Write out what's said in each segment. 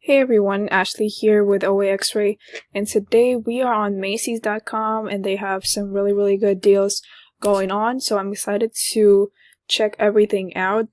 Hey everyone, Ashley here with Oaxray, and today we are on Macy's.com and they have some really good deals going on, so I'm excited to check everything out.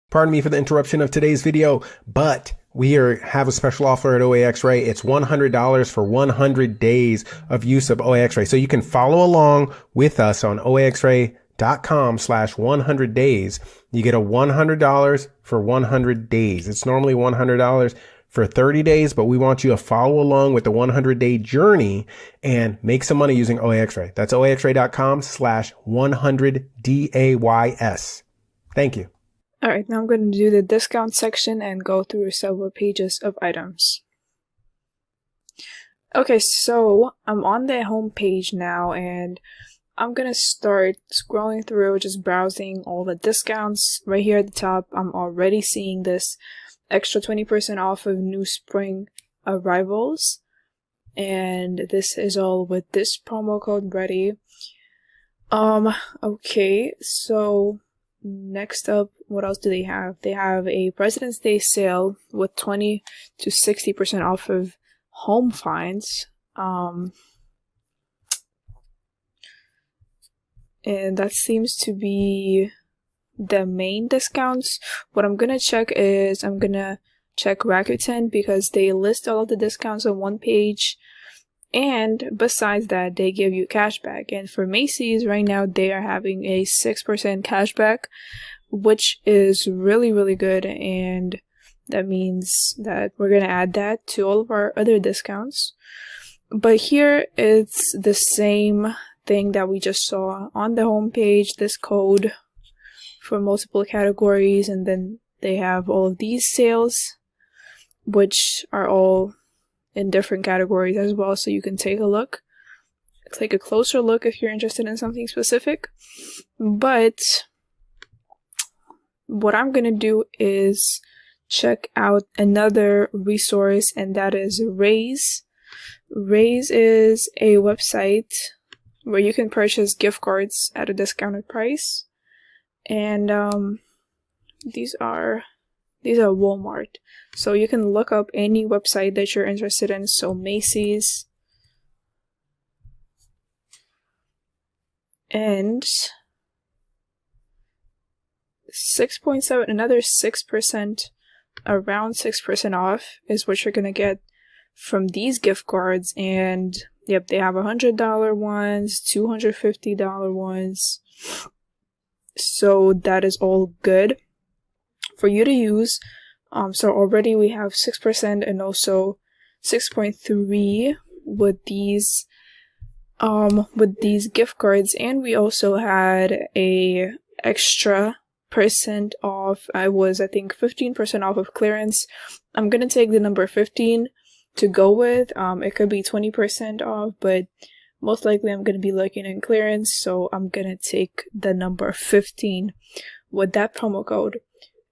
Pardon me for the interruption of today's video, but we have a special offer at Oaxray. It's $100 for 100 days of use of Oaxray. So you can follow along with us on Oaxray.com/100 days. You get a $100 for 100 days. It's normally $100 for 30 days, but we want you to follow along with the 100-day journey and make some money using Oaxray. That's Oaxray.com/100days. Thank you. Alright, now I'm going to do the discount section and go through several pages of items. Okay, so I'm on the home page now and I'm going to start scrolling through, just browsing all the discounts. Right here at the top, I'm already seeing this extra 20% off of new spring arrivals. And this is all with this promo code ready. Okay, so next up, what else do they have? They have a President's Day sale with 20 to 60% off of home finds. And that seems to be the main discounts. What I'm gonna check is I'm gonna check Rakuten because they list all of the discounts on one page. And besides that, they give you cashback. And for Macy's right now, they are having a 6% cashback, which is really good. And that means that we're going to add that to all of our other discounts. But here it's the same thing that we just saw on the homepage, this code for multiple categories. And then they have all of these sales, which are all in different categories as well, so you can take a look, take a closer look if you're interested in something specific. But what I'm gonna do is check out another resource, and that is Raise. Raise is a website where you can purchase gift cards at a discounted price, and these are Walmart. So you can look up any website that you're interested in. So Macy's, and 6.7, another 6%, around 6% off is what you're gonna get from these gift cards. And yep, they have $100 ones, $250 ones. So that is all good for you to use. So already we have 6% and also 6.3 with these gift cards, and we also had a extra percent off. I think 15% off of clearance. I'm gonna take the number 15 to go with. It could be 20% off, but most likely I'm gonna be looking in clearance, so I'm gonna take the number 15 with that promo code.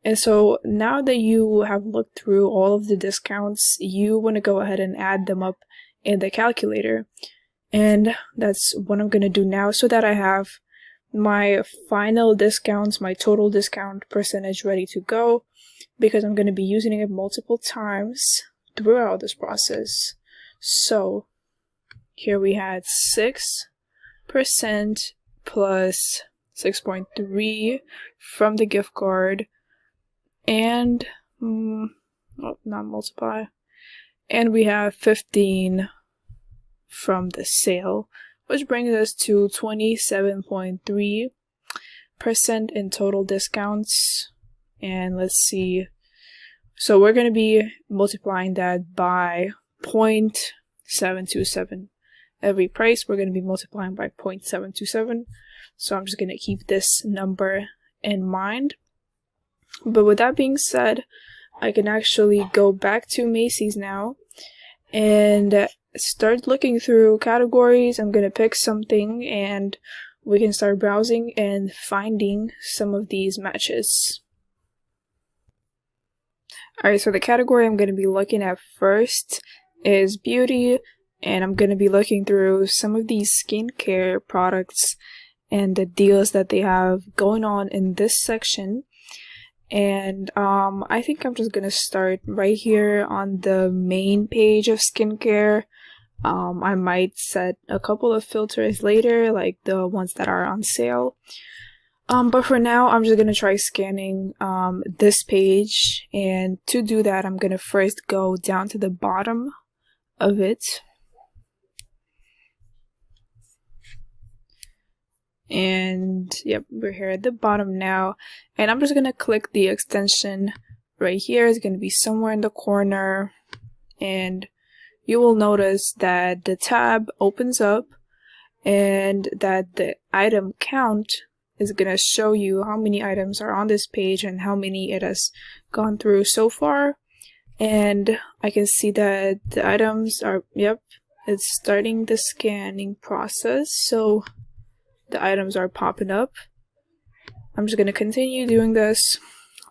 And so now that you have looked through all of the discounts, you want to go ahead and add them up in the calculator. And that's what I'm going to do now, so that I have my final discounts, my total discount percentage ready to go, because I'm going to be using it multiple times throughout this process. So here we had 6% plus 6.3 from the gift card, and not multiply, and we have 15 from the sale, which brings us to 27.3% in total discounts. And let's see, so we're going to be multiplying that by 0.727. Every price we're going to be multiplying by 0.727, so I'm just going to keep this number in mind. But with that being said, I can actually go back to Macy's now and start looking through categories. I'm going to pick something and we can start browsing and finding some of these matches. Alright, so the category I'm going to be looking at first is beauty, and I'm going to be looking through some of these skincare products and the deals that they have going on in this section. And I think I'm just gonna start right here on the main page of skincare. I might set a couple of filters later, like the ones that are on sale. But for now, I'm just gonna try scanning this page, and to do that, I'm gonna first go down to the bottom of it. And yep, we're here at the bottom now, and I'm just gonna click the extension right here. It's gonna be somewhere in the corner, and you will notice that the tab opens up and that the item count is gonna show you how many items are on this page and how many it has gone through so far. And I can see that the items are, yep, it's starting the scanning process, so the items are popping up. I'm just gonna continue doing this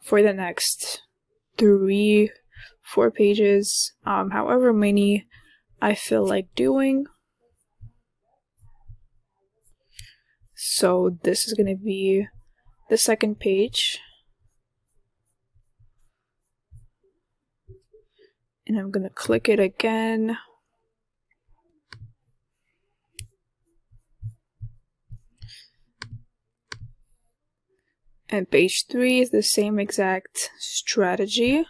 for the next 3-4 pages, however many I feel like doing. So this is gonna be the second page, and I'm gonna click it again. And page 3 is the same exact strategy.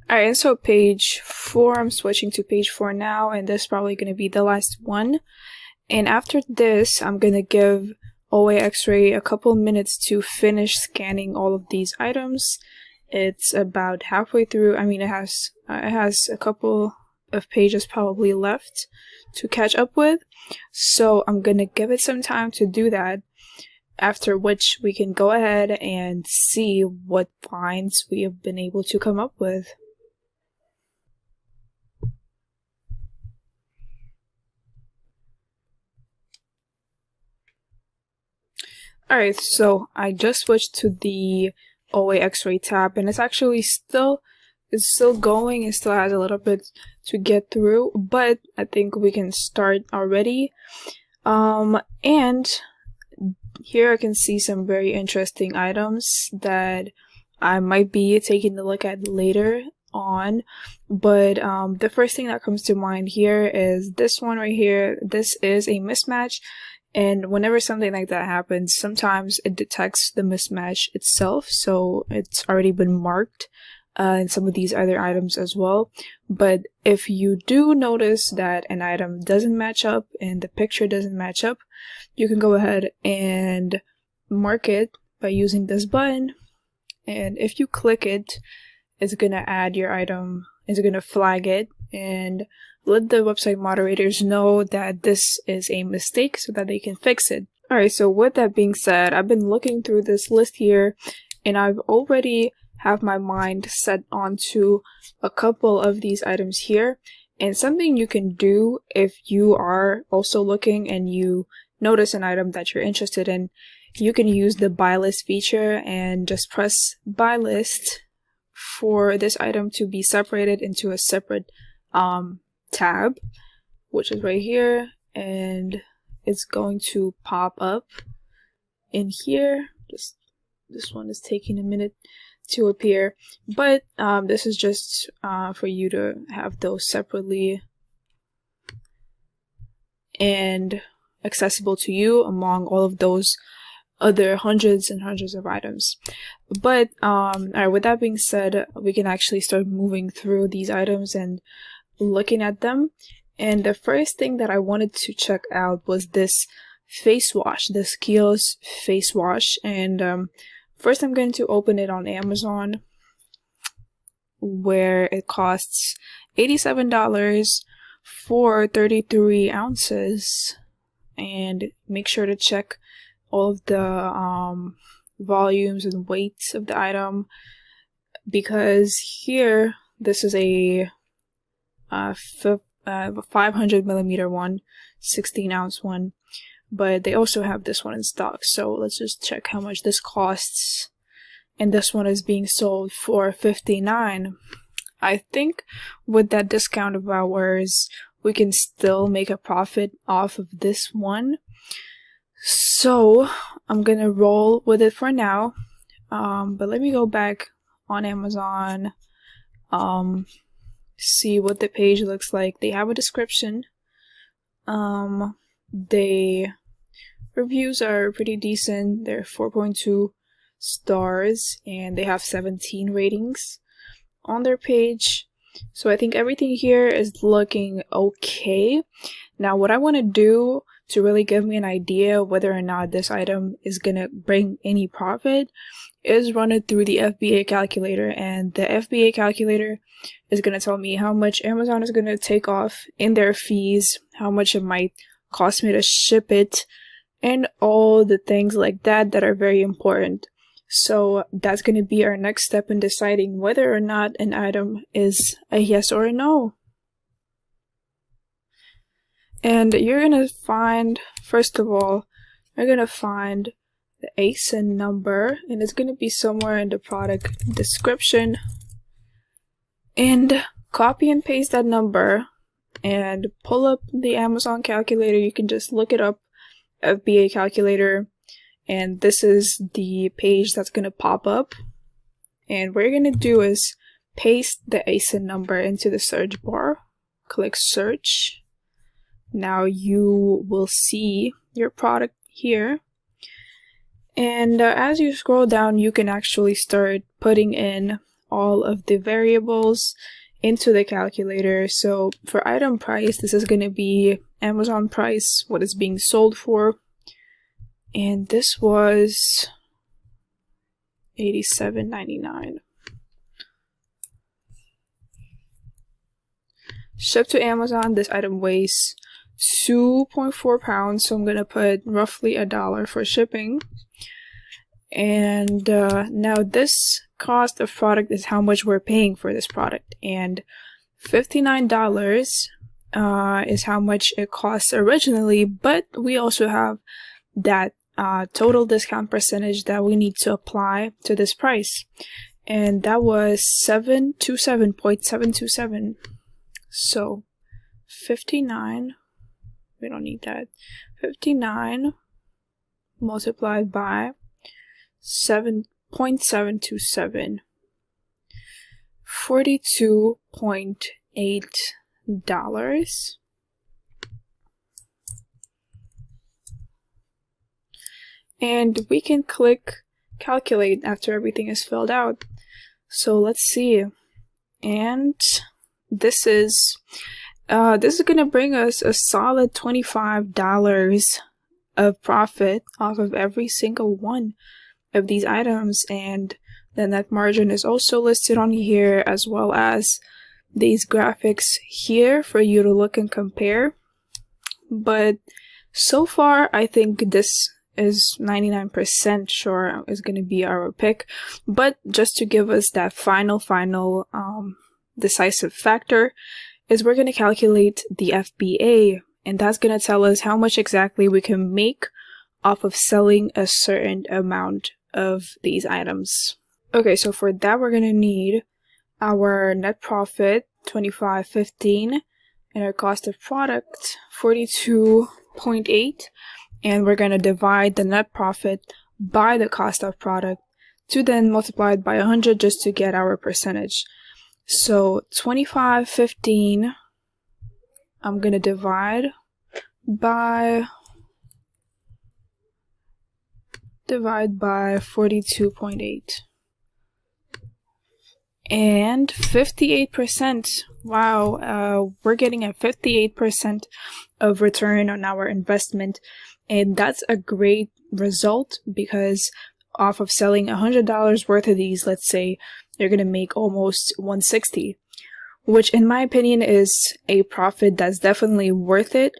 Alright, so page 4, I'm switching to page 4 now, and this is probably going to be the last one. And after this, I'm going to give Oaxray a couple minutes to finish scanning all of these items. It's about halfway through. I mean, it has a couple of pages probably left to catch up with. So I'm going to give it some time to do that, after which we can go ahead and see what finds we have been able to come up with. Alright, so I just switched to the Oaxray tab, and it's actually still going. It still has a little bit to get through, but I think we can start already. And here I can see some very interesting items that I might be taking a look at later on. But the first thing that comes to mind here is this one right here. This is a mismatch. And whenever something like that happens, sometimes it detects the mismatch itself, so it's already been marked in some of these other items as well. But if you do notice that an item doesn't match up and the picture doesn't match up, you can go ahead and mark it by using this button. And if you click it, it's gonna add your item, it's gonna flag it, and let the website moderators know that this is a mistake so that they can fix it. Alright, so with that being said, I've been looking through this list here, and I've already have my mind set onto a couple of these items here. And something you can do if you are also looking and you notice an item that you're interested in, you can use the buy list feature and just press buy list for this item to be separated into a separate tab, which is right here, and it's going to pop up in here. Just this one is taking a minute to appear, but this is just for you to have those separately and accessible to you among all of those other hundreds and hundreds of items. But alright, with that being said, we can actually start moving through these items and looking at them. And the first thing that I wanted to check out was this face wash, the Kiehl's face wash. And first I'm going to open it on Amazon, where it costs $87 for 33 ounces. And make sure to check all of the volumes and weights of the item, because here this is a 500 millimeter one, 16-ounce one, but they also have this one in stock. So let's just check how much this costs. And this one is being sold for $59. I think with that discount of ours, we can still make a profit off of this one. So I'm gonna roll with it for now. But let me go back on Amazon, see what the page looks like. They have a description. They reviews are pretty decent. They're 4.2 stars, and they have 17 ratings on their page. So I think everything here is looking okay. Now what I want to do to really give me an idea whether or not this item is gonna bring any profit is run it through the Fba calculator, and the Fba calculator is gonna tell me how much Amazon is gonna take off in their fees, how much it might cost me to ship it, and all the things like that that are very important. So that's going to be our next step in deciding whether or not an item is a yes or a no. And you're going to find, first of all, you're going to find the ASIN number, and it's going to be somewhere in the product description. And copy and paste that number and pull up the Amazon calculator. You can just look it up, Fba Calculator, and this is the page that's going to pop up. And what you're going to do is paste the ASIN number into the search bar, click search. Now you will see your product here, and as you scroll down, you can actually start putting in all of the variables into the calculator. So for item price, this is going to be Amazon price, what it's being sold for, and this was $87.99. Shipped to Amazon, this item weighs 2.4 pounds, so I'm gonna put roughly $1 for shipping. And now this cost of product is how much we're paying for this product, and $59 is how much it costs originally, but we also have that total discount percentage that we need to apply to this price, and that was 727.727. So 59, we don't need that, 59 multiplied by 7.727, $42.8. And we can click calculate after everything is filled out. So let's see. And this is gonna bring us a solid $25 of profit off of every single one of these items, and the net margin is also listed on here, as well as these graphics here for you to look and compare. But so far, I think this is 99% sure is going to be our pick. But just to give us that final decisive factor, is we're going to calculate the FBA, and that's going to tell us how much exactly we can make off of selling a certain amount of these items. Okay, so for that we're going to need our net profit, $25.15, and our cost of product, $42.8, and we're going to divide the net profit by the cost of product to then multiply it by 100 just to get our percentage. So $25.15, I'm going to divide by 42.8. And 58%. Wow, we're getting a 58% of return on our investment. And that's a great result, because off of selling $100 worth of these, let's say, you're going to make almost $160, which in my opinion is a profit that's definitely worth it.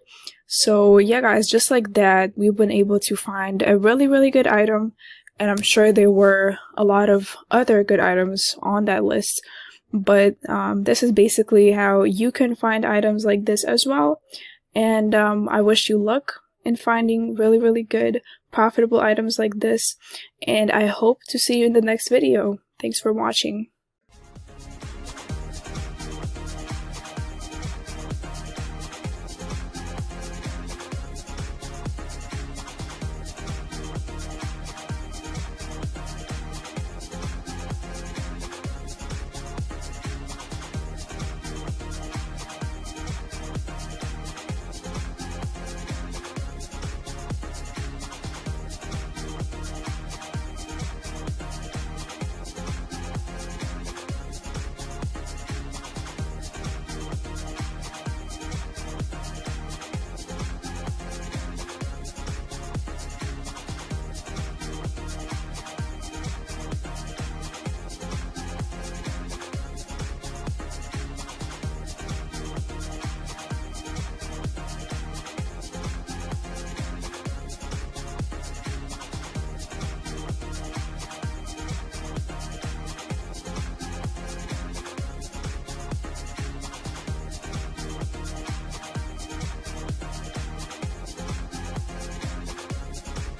So yeah guys, just like that, we've been able to find a really good item, and I'm sure there were a lot of other good items on that list, but this is basically how you can find items like this as well. And I wish you luck in finding really good profitable items like this, and I hope to see you in the next video. Thanks for watching.